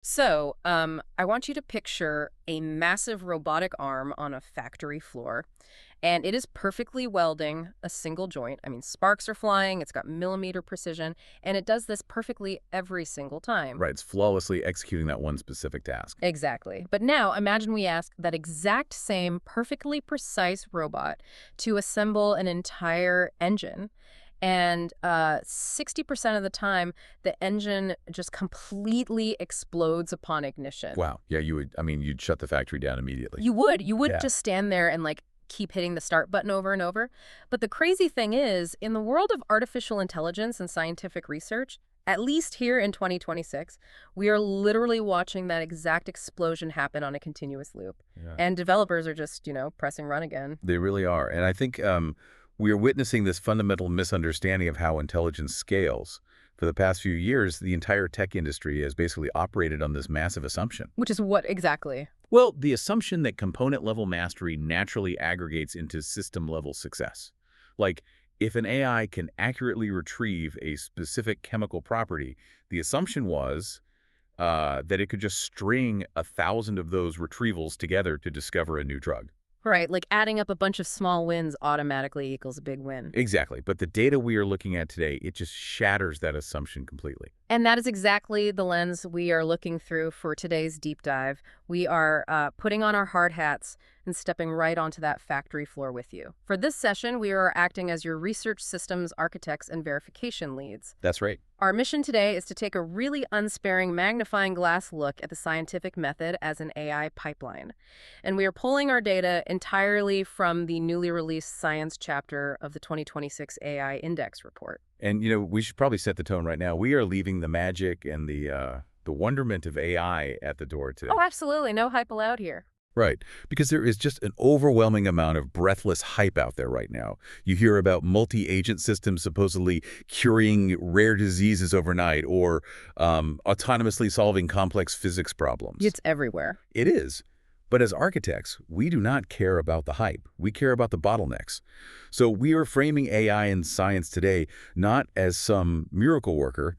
So, I want you to picture a massive robotic arm on a factory floor, and it is perfectly welding a single joint. I mean, sparks are flying, it's got millimeter precision, and it does this perfectly every single time. Right, it's flawlessly executing that one specific task. Exactly. But now imagine we ask that exact same perfectly precise robot to assemble an entire engine. And 60% of the time, the engine just completely explodes upon ignition. Wow. Yeah, you'd shut the factory down immediately. You would Yeah. just stand there and like keep hitting the start button over and over. But the crazy thing is, in the world of artificial intelligence and scientific research, at least here in 2026, we are literally watching that exact explosion happen on a continuous loop. Yeah. And developers are just, pressing run again. They really are. And I think we are witnessing this fundamental misunderstanding of how intelligence scales. For the past few years, the entire tech industry has basically operated on this massive assumption. Which is what exactly? Well, the assumption that component-level mastery naturally aggregates into system-level success. Like, if an AI can accurately retrieve a specific chemical property, the assumption was that it could just string 1,000 of those retrievals together to discover a new drug. Right, like adding up a bunch of small wins automatically equals a big win. Exactly. But the data we are looking at today, it just shatters that assumption completely. And that is exactly the lens we are looking through for today's deep dive. We are putting on our hard hats and stepping right onto that factory floor with you. For this session, we are acting as your research systems architects and verification leads. That's right. Our mission today is to take a really unsparing magnifying glass look at the scientific method as an AI pipeline. And we are pulling our data entirely from the newly released science chapter of the 2026 AI Index report. And, we should probably set the tone right now. We are leaving the magic and the wonderment of AI at the door today. Oh, absolutely. No hype allowed here. Right, because there is just an overwhelming amount of breathless hype out there right now. You hear about multi-agent systems supposedly curing rare diseases overnight or autonomously solving complex physics problems. It's everywhere. It is. But as architects, we do not care about the hype. We care about the bottlenecks. So we are framing AI and science today not as some miracle worker,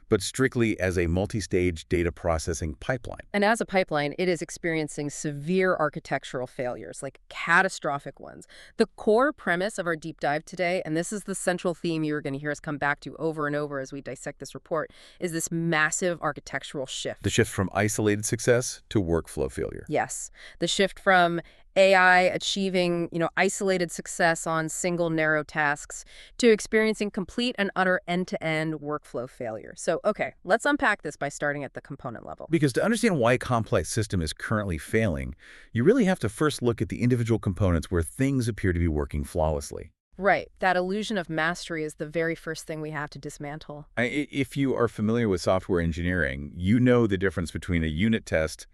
but strictly as a multi-stage data processing pipeline. And as a pipeline, it is experiencing severe architectural failures, like catastrophic ones. The core premise of our deep dive today, and this is the central theme you're going to hear us come back to over and over as we dissect this report, is this massive architectural shift. The shift from isolated success to workflow failure. Yes, the shift from AI achieving, isolated success on single narrow tasks to experiencing complete and utter end-to-end workflow failure. So, okay, let's unpack this by starting at the component level. Because to understand why a complex system is currently failing, you really have to first look at the individual components where things appear to be working flawlessly. Right, that illusion of mastery is the very first thing we have to dismantle. If you are familiar with software engineering, you know the difference between a unit test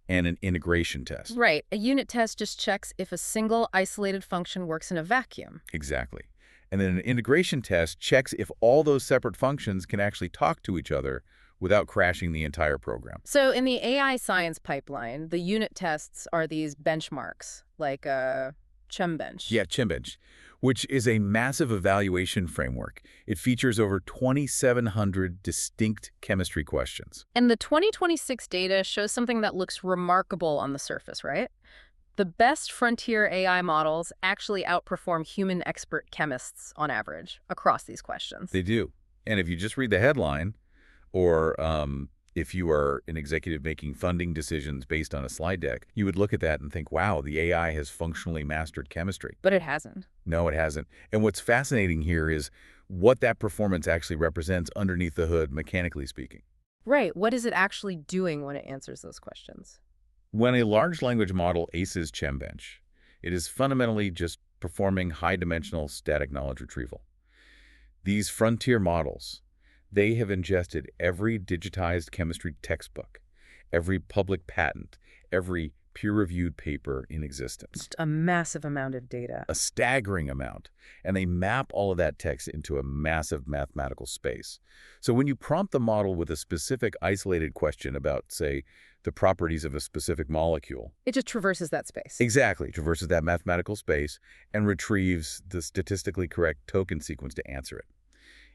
and an integration test. Right, a unit test just checks if a single isolated function works in a vacuum. Exactly. And then an integration test checks if all those separate functions can actually talk to each other without crashing the entire program. So in the AI science pipeline, the unit tests are these benchmarks, like a ChemBench. Yeah, ChemBench, which is a massive evaluation framework. It features over 2,700 distinct chemistry questions. And the 2026 data shows something that looks remarkable on the surface, right? The best frontier AI models actually outperform human expert chemists on average across these questions. They do. And if you just read the headline, or if you are an executive making funding decisions based on a slide deck, you would look at that and think, wow, the AI has functionally mastered chemistry. But it hasn't. No, it hasn't. And what's fascinating here is what that performance actually represents underneath the hood, mechanically speaking. Right. What is it actually doing when it answers those questions? When a large language model aces ChemBench, it is fundamentally just performing high-dimensional static knowledge retrieval. These frontier models, they have ingested every digitized chemistry textbook, every public patent, every peer-reviewed paper in existence. Just a massive amount of data. A staggering amount. And they map all of that text into a massive mathematical space. So when you prompt the model with a specific isolated question about, say, the properties of a specific molecule. It just traverses that space. Exactly. Traverses that mathematical space and retrieves the statistically correct token sequence to answer it.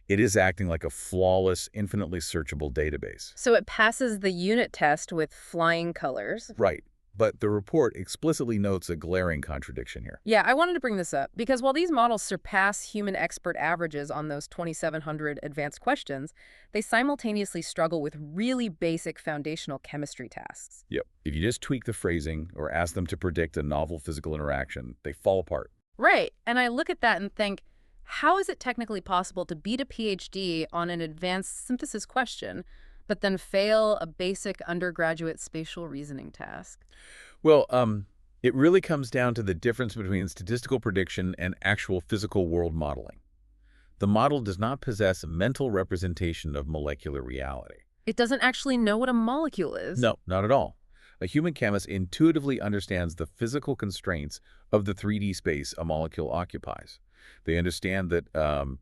It is acting like a flawless, infinitely searchable database. So it passes the unit test with flying colors. Right. But the report explicitly notes a glaring contradiction here. Yeah, I wanted to bring this up because while these models surpass human expert averages on those 2,700 advanced questions, they simultaneously struggle with really basic foundational chemistry tasks. Yep. If you just tweak the phrasing or ask them to predict a novel physical interaction, they fall apart. Right. And I look at that and think, how is it technically possible to beat a PhD on an advanced synthesis question, but then fail a basic undergraduate spatial reasoning task? Well, it really comes down to the difference between statistical prediction and actual physical world modeling. The model does not possess a mental representation of molecular reality. It doesn't actually know what a molecule is. No, not at all. A human chemist intuitively understands the physical constraints of the 3D space a molecule occupies. They understand that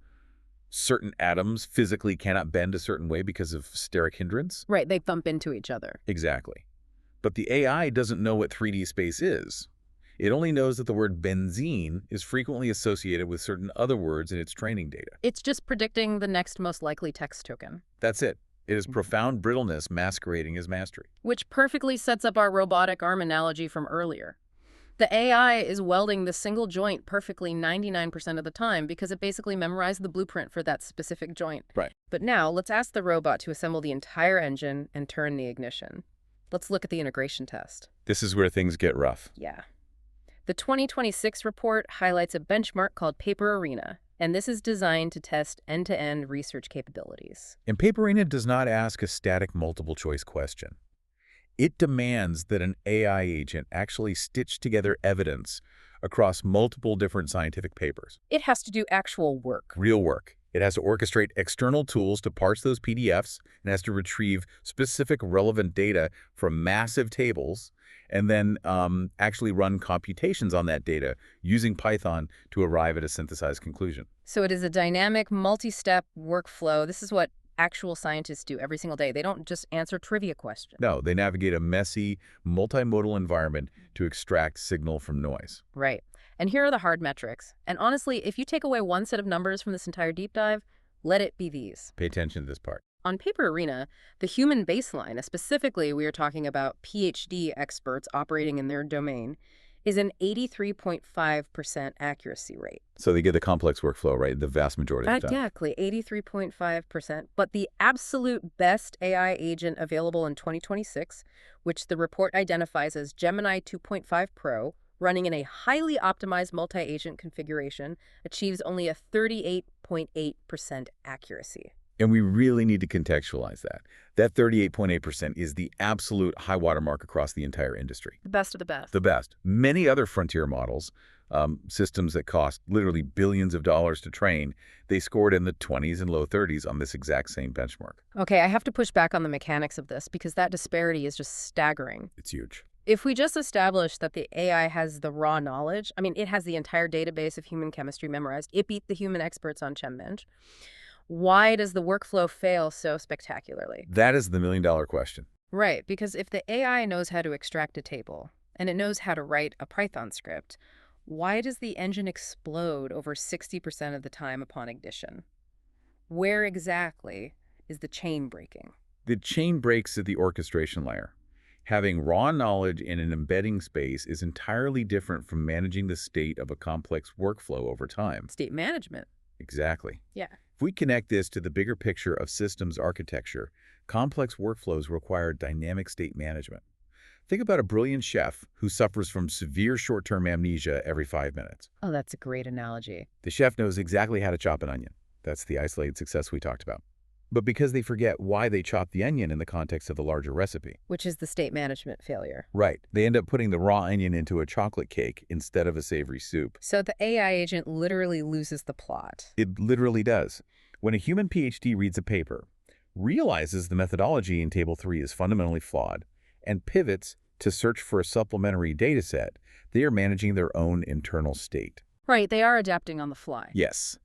certain atoms physically cannot bend a certain way because of steric hindrance. Right, they bump into each other. Exactly. But the AI doesn't know what 3D space is. It only knows that the word benzene is frequently associated with certain other words in its training data. It's just predicting the next most likely text token. That's it. It is profound brittleness masquerading as mastery. Which perfectly sets up our robotic arm analogy from earlier. The AI is welding the single joint perfectly 99% of the time because it basically memorized the blueprint for that specific joint. Right. But now, let's ask the robot to assemble the entire engine and turn the ignition. Let's look at the integration test. This is where things get rough. Yeah. The 2026 report highlights a benchmark called Paper Arena, and this is designed to test end-to-end research capabilities. And Paper Arena does not ask a static multiple-choice question. It demands that an AI agent actually stitch together evidence across multiple different scientific papers. It has to do actual work. Real work. It has to orchestrate external tools to parse those PDFs and has to retrieve specific relevant data from massive tables and then actually run computations on that data using Python to arrive at a synthesized conclusion. So it is a dynamic, multi-step workflow. This is what actual scientists do every single day. They don't just answer trivia questions. No, they navigate a messy, multimodal environment to extract signal from noise. Right. And here are the hard metrics. And honestly, if you take away one set of numbers from this entire deep dive, let it be these. Pay attention to this part. On Paper Arena, the human baseline, specifically we are talking about PhD experts operating in their domain, is an 83.5% accuracy rate. So they get the complex workflow, right? The vast majority of the time. Exactly, 83.5%. But the absolute best AI agent available in 2026, which the report identifies as Gemini 2.5 Pro, running in a highly optimized multi-agent configuration, achieves only a 38.8% accuracy. And we really need to contextualize that. That 38.8% is the absolute high watermark across the entire industry. The best of the best. The best. Many other frontier models, systems that cost literally billions of dollars to train, they scored in the 20s and low 30s on this exact same benchmark. Okay, I have to push back on the mechanics of this because that disparity is just staggering. It's huge. If we just establish that the AI has the raw knowledge, it has the entire database of human chemistry memorized, it beat the human experts on ChemBench, why does the workflow fail so spectacularly? That is the million-dollar question. Right, because if the AI knows how to extract a table, and it knows how to write a Python script, why does the engine explode over 60% of the time upon ignition? Where exactly is the chain breaking? The chain breaks at the orchestration layer. Having raw knowledge in an embedding space is entirely different from managing the state of a complex workflow over time. State management. Exactly. Yeah. If we connect this to the bigger picture of systems architecture, complex workflows require dynamic state management. Think about a brilliant chef who suffers from severe short-term amnesia every 5 minutes. Oh, that's a great analogy. The chef knows exactly how to chop an onion. That's the isolated success we talked about. But because they forget why they chopped the onion in the context of the larger recipe. Which is the state management failure. Right. They end up putting the raw onion into a chocolate cake instead of a savory soup. So the AI agent literally loses the plot. It literally does. When a human PhD reads a paper, realizes the methodology in Table 3 is fundamentally flawed, and pivots to search for a supplementary data set, they are managing their own internal state. Right, they are adapting on the fly. Yes.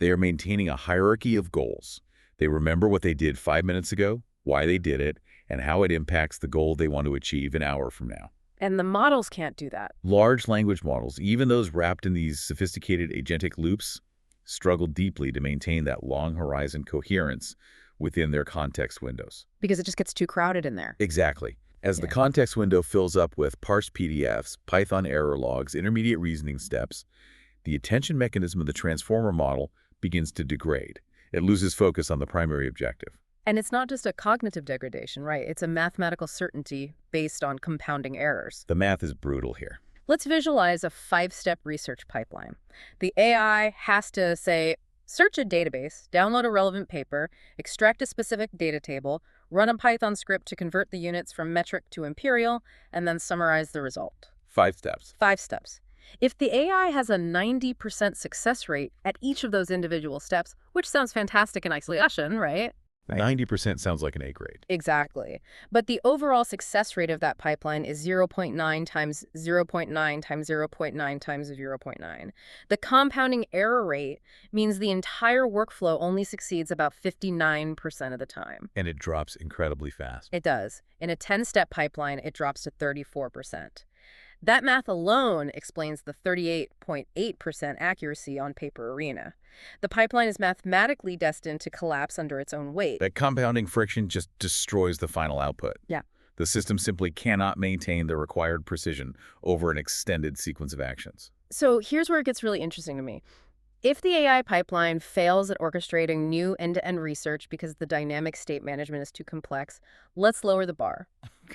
They are maintaining a hierarchy of goals. They remember what they did 5 minutes ago, why they did it, and how it impacts the goal they want to achieve an hour from now. And the models can't do that. Large language models, even those wrapped in these sophisticated agentic loops, struggle deeply to maintain that long horizon coherence within their context windows. Because it just gets too crowded in there. Exactly. As the Yeah. context window fills up with parsed PDFs, Python error logs, intermediate reasoning steps, the attention mechanism of the transformer model begins to degrade. It loses focus on the primary objective. And it's not just a cognitive degradation, right? It's a mathematical certainty based on compounding errors. The math is brutal here. Let's visualize a 5-step research pipeline. The AI has to say, search a database, download a relevant paper, extract a specific data table, run a Python script to convert the units from metric to imperial, and then summarize the result. 5 steps. 5 steps. If the AI has a 90% success rate at each of those individual steps, which sounds fantastic in isolation, right? 90% sounds like an A grade. Exactly. But the overall success rate of that pipeline is 0.9 times 0.9 times 0.9 times 0.9. The compounding error rate means the entire workflow only succeeds about 59% of the time. And it drops incredibly fast. It does. In a 10-step pipeline, it drops to 34%. That math alone explains the 38.8% accuracy on Paper Arena. The pipeline is mathematically destined to collapse under its own weight. That compounding friction just destroys the final output. Yeah. The system simply cannot maintain the required precision over an extended sequence of actions. So here's where it gets really interesting to me. If the AI pipeline fails at orchestrating new end-to-end research because the dynamic state management is too complex, let's lower the bar.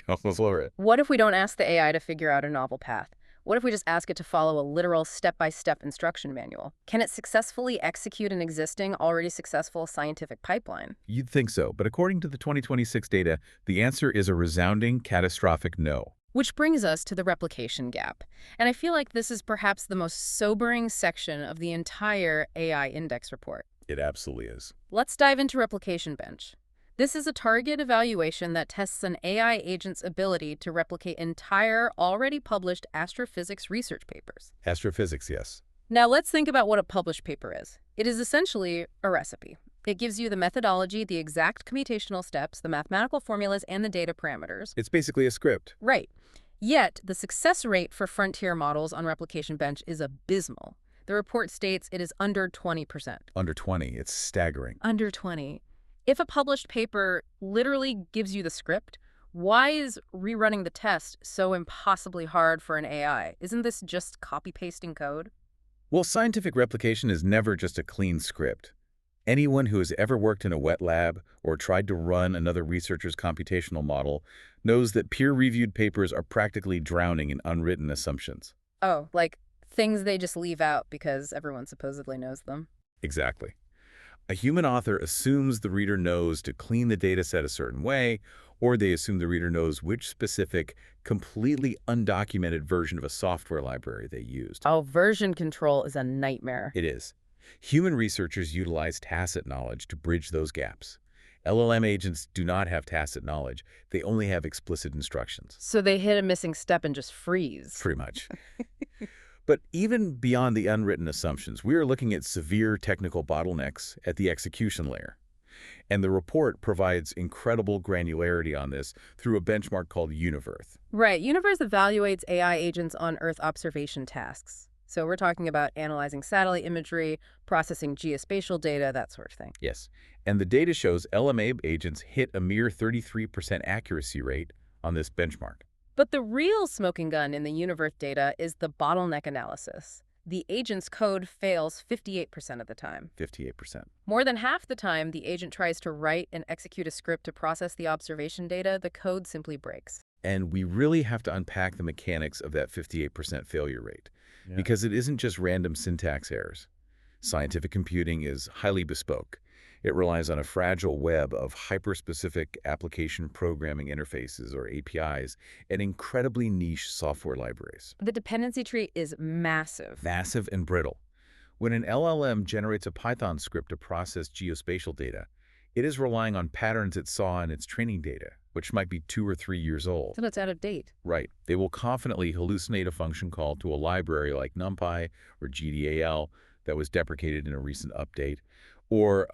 Let's lower it. What if we don't ask the AI to figure out a novel path? What if we just ask it to follow a literal step-by-step instruction manual? Can it successfully execute an existing, already successful scientific pipeline? You'd think so, but according to the 2026 data, the answer is a resounding, catastrophic no. Which brings us to the replication gap. And I feel like this is perhaps the most sobering section of the entire AI Index report. It absolutely is. Let's dive into Replication Bench. This is a target evaluation that tests an AI agent's ability to replicate entire, already published astrophysics research papers. Astrophysics, yes. Now let's think about what a published paper is. It is essentially a recipe. It gives you the methodology, the exact computational steps, the mathematical formulas, and the data parameters. It's basically a script. Right. Yet, the success rate for frontier models on Replication Bench is abysmal. The report states it is under 20%. Under 20, it's staggering. Under 20. If a published paper literally gives you the script, why is rerunning the test so impossibly hard for an AI? Isn't this just copy-pasting code? Well, scientific replication is never just a clean script. Anyone who has ever worked in a wet lab or tried to run another researcher's computational model knows that peer-reviewed papers are practically drowning in unwritten assumptions. Oh, like things they just leave out because everyone supposedly knows them. Exactly. A human author assumes the reader knows to clean the data set a certain way, or they assume the reader knows which specific, completely undocumented version of a software library they used. Oh, version control is a nightmare. It is. Human researchers utilize tacit knowledge to bridge those gaps. LLM agents do not have tacit knowledge. They only have explicit instructions. So they hit a missing step and just freeze. Pretty much. But even beyond the unwritten assumptions, we are looking at severe technical bottlenecks at the execution layer. And the report provides incredible granularity on this through a benchmark called Universe. Right. Universe evaluates AI agents on Earth observation tasks. So we're talking about analyzing satellite imagery, processing geospatial data, that sort of thing. Yes. And the data shows LMA agents hit a mere 33% accuracy rate on this benchmark. But the real smoking gun in the Universe data is the bottleneck analysis. The agent's code fails 58% of the time. 58%. More than half the time the agent tries to write and execute a script to process the observation data, the code simply breaks. And we really have to unpack the mechanics of that 58% failure rate, because it isn't just random syntax errors. Scientific computing is highly bespoke. It relies on a fragile web of hyper-specific application programming interfaces, or APIs, and incredibly niche software libraries. The dependency tree is massive. Massive and brittle. When an LLM generates a Python script to process geospatial data, it is relying on patterns it saw in its training data, which might be 2 or 3 years old. So it's out of date. Right. They will confidently hallucinate a function call to a library like NumPy or GDAL that was deprecated in a recent update. Or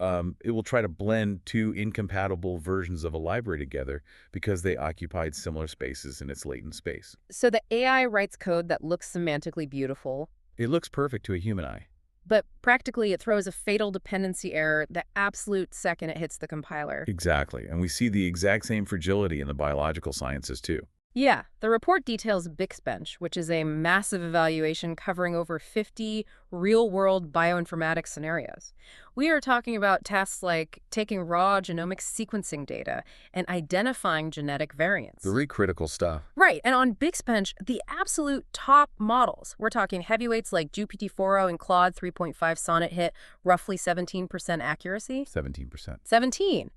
it will try to blend 2 incompatible versions of a library together because they occupied similar spaces in its latent space. So the AI writes code that looks semantically beautiful. It looks perfect to a human eye. But practically, it throws a fatal dependency error the absolute second it hits the compiler. Exactly. And we see the exact same fragility in the biological sciences, too. Yeah, the report details Bixbench, which is a massive evaluation covering over 50 real-world bioinformatics scenarios. We are talking about tasks like taking raw genomic sequencing data and identifying genetic variants. Very critical stuff. Right, and on Bixbench, the absolute top models, we're talking heavyweights like GPT-4o and Claude 3.5 Sonnet hit roughly 17% accuracy. 17%. 17.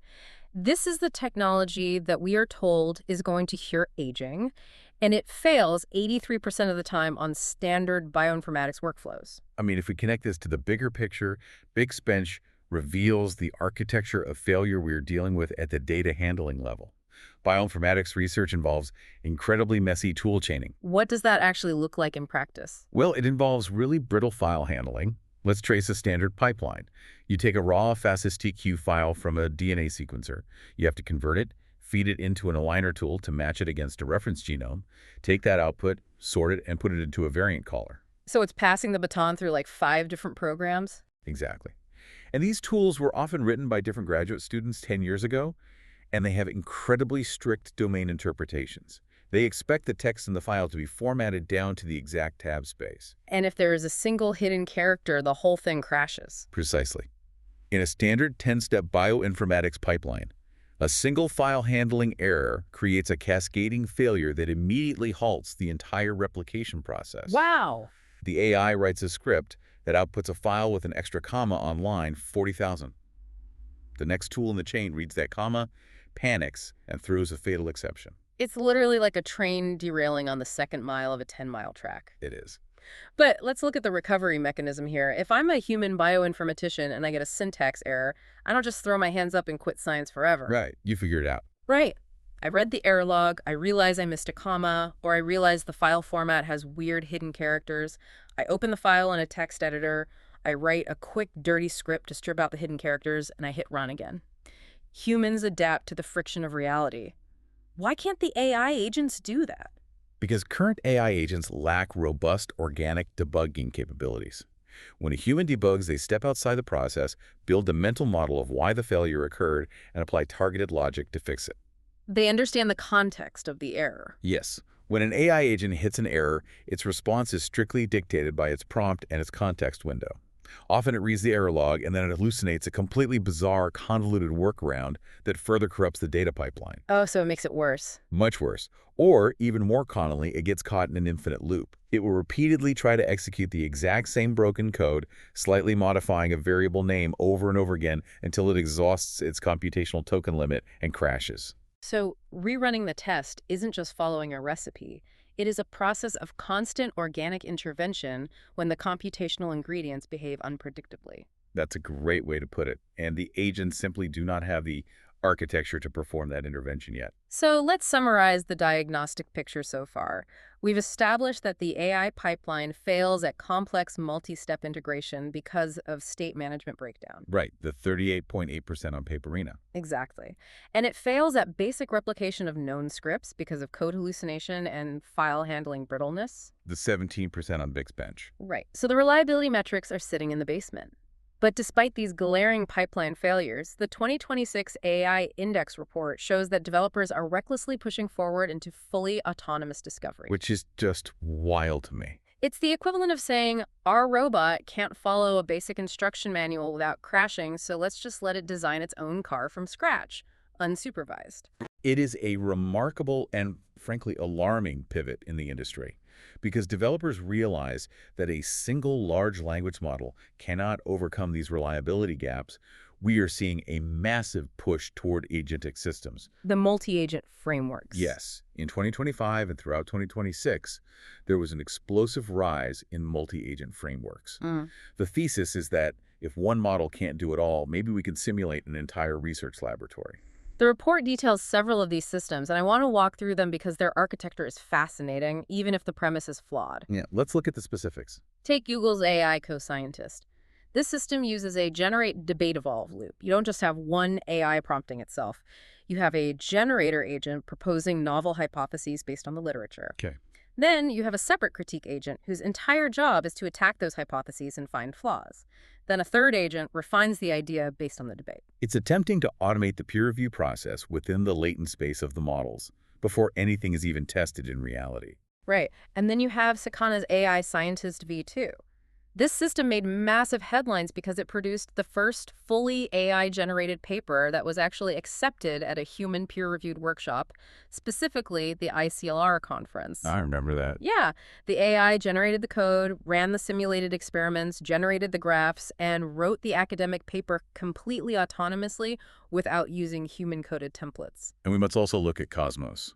This is the technology that we are told is going to cure aging, and it fails 83% of the time on standard bioinformatics workflows. I mean, if we connect this to the bigger picture, Bixbench reveals the architecture of failure we're dealing with at the data handling level. Bioinformatics research involves incredibly messy tool chaining. What does that actually look like in practice? Well, it involves really brittle file handling. Let's trace a standard pipeline. You take a raw FASTQ file from a DNA sequencer. You have to convert it, feed it into an aligner tool to match it against a reference genome, take that output, sort it, and put it into a variant caller. So it's passing the baton through like 5 different programs? Exactly. And these tools were often written by different graduate students 10 years ago, and they have incredibly strict domain interpretations. They expect the text in the file to be formatted down to the exact tab space. And if there is a single hidden character, the whole thing crashes. Precisely. In a standard 10-step bioinformatics pipeline, a single file handling error creates a cascading failure that immediately halts the entire replication process. Wow! The AI writes a script that outputs a file with an extra comma on line 40,000. The next tool in the chain reads that comma, panics, and throws a fatal exception. It's literally like a train derailing on the second mile of a 10-mile track. It is. But let's look at the recovery mechanism here. If I'm a human bioinformatician and I get a syntax error, I don't just throw my hands up and quit science forever. Right. You figure it out. Right. I read the error log, I realize I missed a comma, or I realize the file format has weird hidden characters. I open the file in a text editor, I write a quick, dirty script to strip out the hidden characters, and I hit run again. Humans adapt to the friction of reality. Why can't the AI agents do that? Because current AI agents lack robust organic debugging capabilities. When a human debugs, they step outside the process, build a mental model of why the failure occurred, and apply targeted logic to fix it. They understand the context of the error. Yes. When an AI agent hits an error, its response is strictly dictated by its prompt and its context window. Often it reads the error log and then it hallucinates a completely bizarre, convoluted workaround that further corrupts the data pipeline. Oh, so it makes it worse. Much worse. Or, even more commonly, it gets caught in an infinite loop. It will repeatedly try to execute the exact same broken code, slightly modifying a variable name over and over again until it exhausts its computational token limit and crashes. So rerunning the test isn't just following a recipe. It is a process of constant organic intervention when the computational ingredients behave unpredictably. That's a great way to put it. And the agents simply do not have the architecture to perform that intervention yet. So let's summarize the diagnostic picture so far. We've established that the AI pipeline fails at complex multi-step integration because of state management breakdown. Right, the 38.8% on Paperina. Exactly. And it fails at basic replication of known scripts because of code hallucination and file handling brittleness. The 17% on Bixbench. Right. So the reliability metrics are sitting in the basement. But despite these glaring pipeline failures, the 2026 AI Index report shows that developers are recklessly pushing forward into fully autonomous discovery. Which is just wild to me. It's the equivalent of saying, our robot can't follow a basic instruction manual without crashing, so let's just let it design its own car from scratch, unsupervised. It is a remarkable and, frankly, alarming pivot in the industry, because developers realize that a single large language model cannot overcome these reliability gaps. We are seeing a massive push toward agentic systems. The multi-agent frameworks. Yes. In 2025 and throughout 2026, there was an explosive rise in multi-agent frameworks. The thesis is that if one model can't do it all, maybe we can simulate an entire research laboratory. The report details several of these systems, and I want to walk through them because their architecture is fascinating, even if the premise is flawed. Yeah, let's look at the specifics. Take Google's AI co-scientist. This system uses a generate debate evolve loop. You don't just have one AI prompting itself. You have a generator agent proposing novel hypotheses based on the literature. Okay. Then you have a separate critique agent whose entire job is to attack those hypotheses and find flaws. Then a third agent refines the idea based on the debate. It's attempting to automate the peer review process within the latent space of the models before anything is even tested in reality. Right. And then you have Sakana's AI Scientist V2. This system made massive headlines because it produced the first fully AI-generated paper that was actually accepted at a human peer-reviewed workshop, specifically the ICLR conference. I remember that. Yeah, the AI generated the code, ran the simulated experiments, generated the graphs, and wrote the academic paper completely autonomously without using human-coded templates. And we must also look at Cosmos.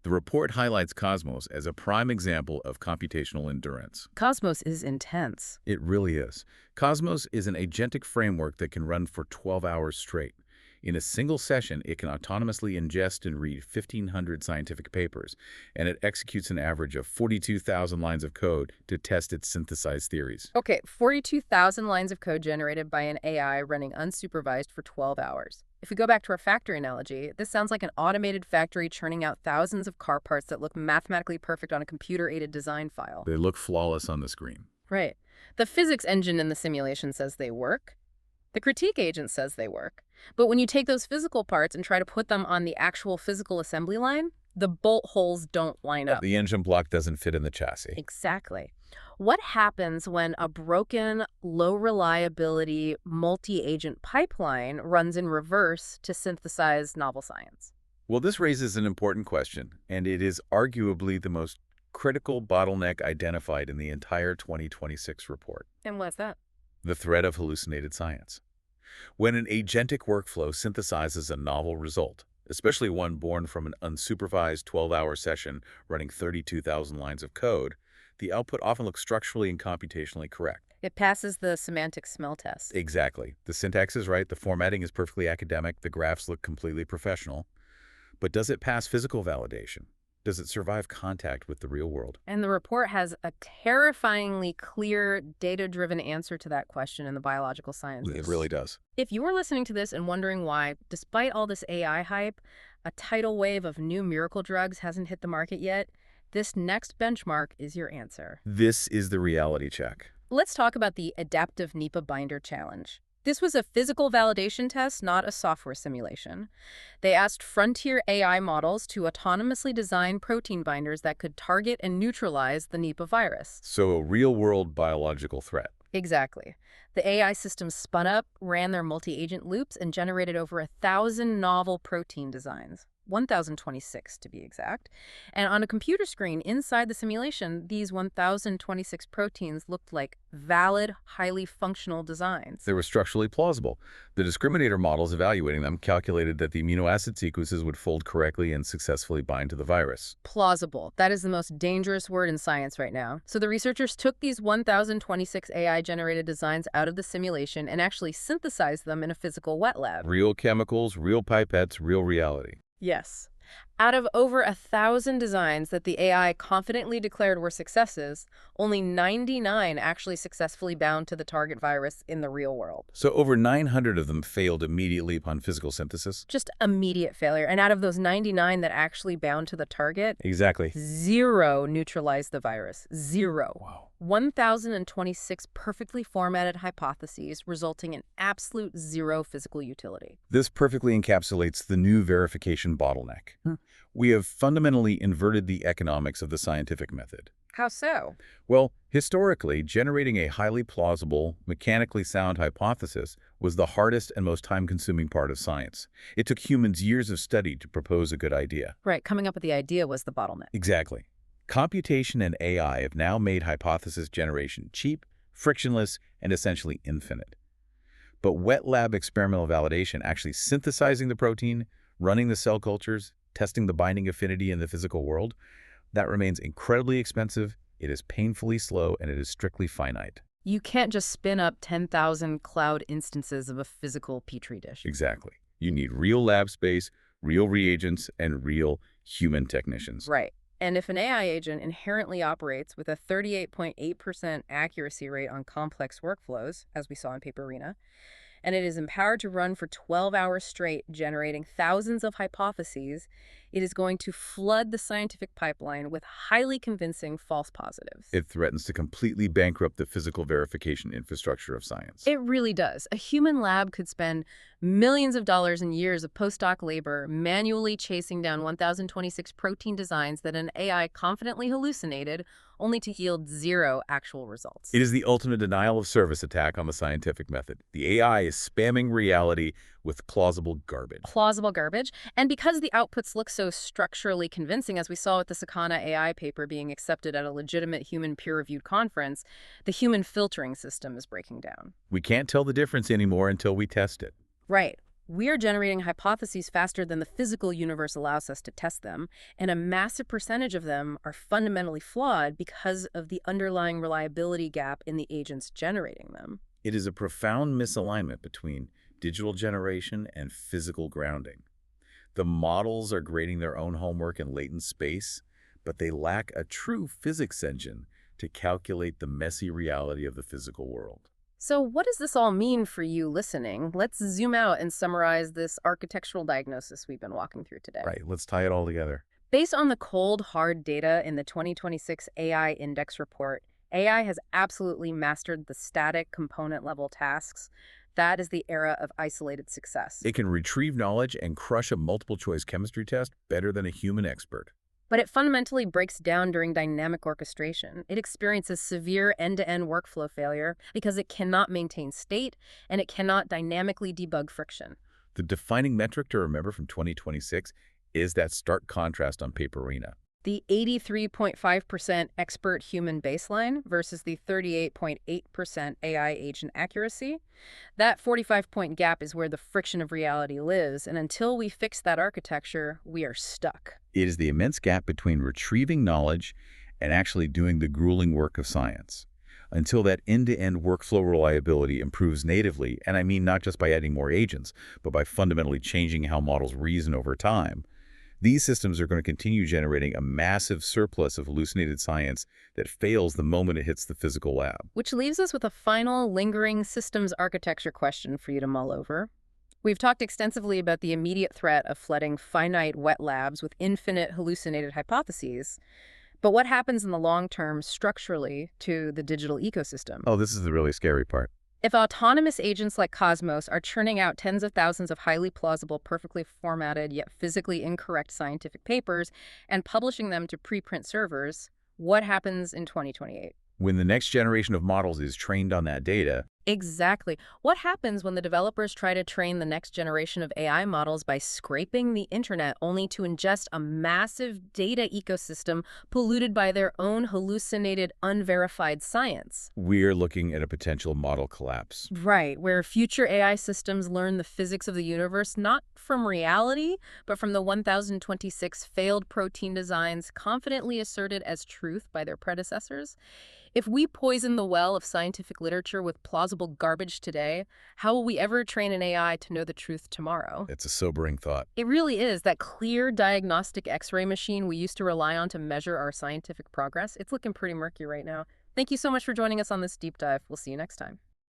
The report highlights Cosmos as a prime example of computational endurance. Cosmos is intense. It really is. Cosmos is an agentic framework that can run for 12 hours straight. In a single session, it can autonomously ingest and read 1,500 scientific papers, and it executes an average of 42,000 lines of code to test its synthesized theories. Okay, 42,000 lines of code generated by an AI running unsupervised for 12 hours. If we go back to our factory analogy, this sounds like an automated factory churning out thousands of car parts that look mathematically perfect on a computer-aided design file. They look flawless on the screen. Right. The physics engine in the simulation says they work. The critique agent says they work. But when you take those physical parts and try to put them on the actual physical assembly line, the bolt holes don't line up. The engine block doesn't fit in the chassis. Exactly. What happens when a broken, low-reliability, multi-agent pipeline runs in reverse to synthesize novel science? Well, this raises an important question, and it is arguably the most critical bottleneck identified in the entire 2026 report. And what's that? The threat of hallucinated science. When an agentic workflow synthesizes a novel result, especially one born from an unsupervised 12-hour session running 32,000 lines of code, the output often looks structurally and computationally correct. It passes the semantic smell test. Exactly. The syntax is right, the formatting is perfectly academic, the graphs look completely professional. But does it pass physical validation? Does it survive contact with the real world? And the report has a terrifyingly clear, data-driven answer to that question in the biological sciences. It really does. If you are listening to this and wondering why, despite all this AI hype, a tidal wave of new miracle drugs hasn't hit the market yet, this next benchmark is your answer. This is the reality check. Let's talk about the Adaptive NEPA Binder Challenge. This was a physical validation test, not a software simulation. They asked frontier AI models to autonomously design protein binders that could target and neutralize the Nipah virus. So a real-world biological threat. Exactly. The AI systems spun up, ran their multi-agent loops, and generated over 1,000 novel protein designs. 1,026 to be exact. And on a computer screen inside the simulation, these 1,026 proteins looked like valid, highly functional designs. They were structurally plausible. The discriminator models evaluating them calculated that the amino acid sequences would fold correctly and successfully bind to the virus. Plausible. That is the most dangerous word in science right now. So the researchers took these 1,026 AI-generated designs out of the simulation and actually synthesized them in a physical wet lab. Real chemicals, real pipettes, real reality. Yes. Out of over 1,000 designs that the AI confidently declared were successes, only 99 actually successfully bound to the target virus in the real world. So over 900 of them failed immediately upon physical synthesis? Just immediate failure. And out of those 99 that actually bound to the target, Exactly. 0 neutralized the virus. 0. Wow. 1,026 perfectly formatted hypotheses, resulting in absolute 0 physical utility. This perfectly encapsulates the new verification bottleneck. We have fundamentally inverted the economics of the scientific method. How so? Well, historically, generating a highly plausible, mechanically sound hypothesis was the hardest and most time-consuming part of science. It took humans years of study to propose a good idea. Right, coming up with the idea was the bottleneck. Exactly. Computation and AI have now made hypothesis generation cheap, frictionless, and essentially infinite. But wet lab experimental validation, actually synthesizing the protein, running the cell cultures, testing the binding affinity in the physical world, that remains incredibly expensive, it is painfully slow, and it is strictly finite. You can't just spin up 10,000 cloud instances of a physical petri dish. Exactly. You need real lab space, real reagents, and real human technicians. Right. And if an AI agent inherently operates with a 38.8% accuracy rate on complex workflows, as we saw in Paperina, and it is empowered to run for 12 hours straight, generating thousands of hypotheses, it is going to flood the scientific pipeline with highly convincing false positives. It threatens to completely bankrupt the physical verification infrastructure of science. It really does. A human lab could spend millions of dollars and years of postdoc labor manually chasing down 1,026 protein designs that an AI confidently hallucinated, only to yield zero actual results. It is the ultimate denial of service attack on the scientific method. The AI is spamming reality with plausible garbage. Plausible garbage. And because the outputs look so structurally convincing, as we saw with the Sakana AI paper being accepted at a legitimate human peer-reviewed conference, the human filtering system is breaking down. We can't tell the difference anymore until we test it. Right. We are generating hypotheses faster than the physical universe allows us to test them, and a massive percentage of them are fundamentally flawed because of the underlying reliability gap in the agents generating them. It is a profound misalignment between digital generation and physical grounding. The models are grading their own homework in latent space, but they lack a true physics engine to calculate the messy reality of the physical world. So what does this all mean for you listening? Let's zoom out and summarize this architectural diagnosis we've been walking through today. Right, let's tie it all together. Based on the cold, hard data in the 2026 AI Index report, AI has absolutely mastered the static component-level tasks. That is the era of isolated success. It can retrieve knowledge and crush a multiple-choice chemistry test better than a human expert. But it fundamentally breaks down during dynamic orchestration. It experiences severe end-to-end workflow failure because it cannot maintain state and it cannot dynamically debug friction. The defining metric to remember from 2026 is that stark contrast on Paperina. The 83.5% expert human baseline versus the 38.8% AI agent accuracy. That 45-point gap is where the friction of reality lives, and until we fix that architecture, we are stuck. It is the immense gap between retrieving knowledge and actually doing the grueling work of science. Until that end-to-end workflow reliability improves natively, and I mean not just by adding more agents, but by fundamentally changing how models reason over time, these systems are going to continue generating a massive surplus of hallucinated science that fails the moment it hits the physical lab. Which leaves us with a final, lingering systems architecture question for you to mull over. We've talked extensively about the immediate threat of flooding finite wet labs with infinite hallucinated hypotheses. But what happens in the long term structurally to the digital ecosystem? Oh, this is the really scary part. If autonomous agents like Cosmos are churning out tens of thousands of highly plausible, perfectly formatted, yet physically incorrect scientific papers and publishing them to preprint servers, what happens in 2028? When the next generation of models is trained on that data, Exactly. What happens when the developers try to train the next generation of AI models by scraping the internet only to ingest a massive data ecosystem polluted by their own hallucinated, unverified science? we're looking at a potential model collapse. Right, where future AI systems learn the physics of the universe not from reality, but from the 1,026 failed protein designs confidently asserted as truth by their predecessors. If we poison the well of scientific literature with plausible garbage today, how will we ever train an AI to know the truth tomorrow? It's a sobering thought. It really is. That clear diagnostic X-ray machine we used to rely on to measure our scientific progress, it's looking pretty murky right now. Thank you so much for joining us on this deep dive. We'll see you next time.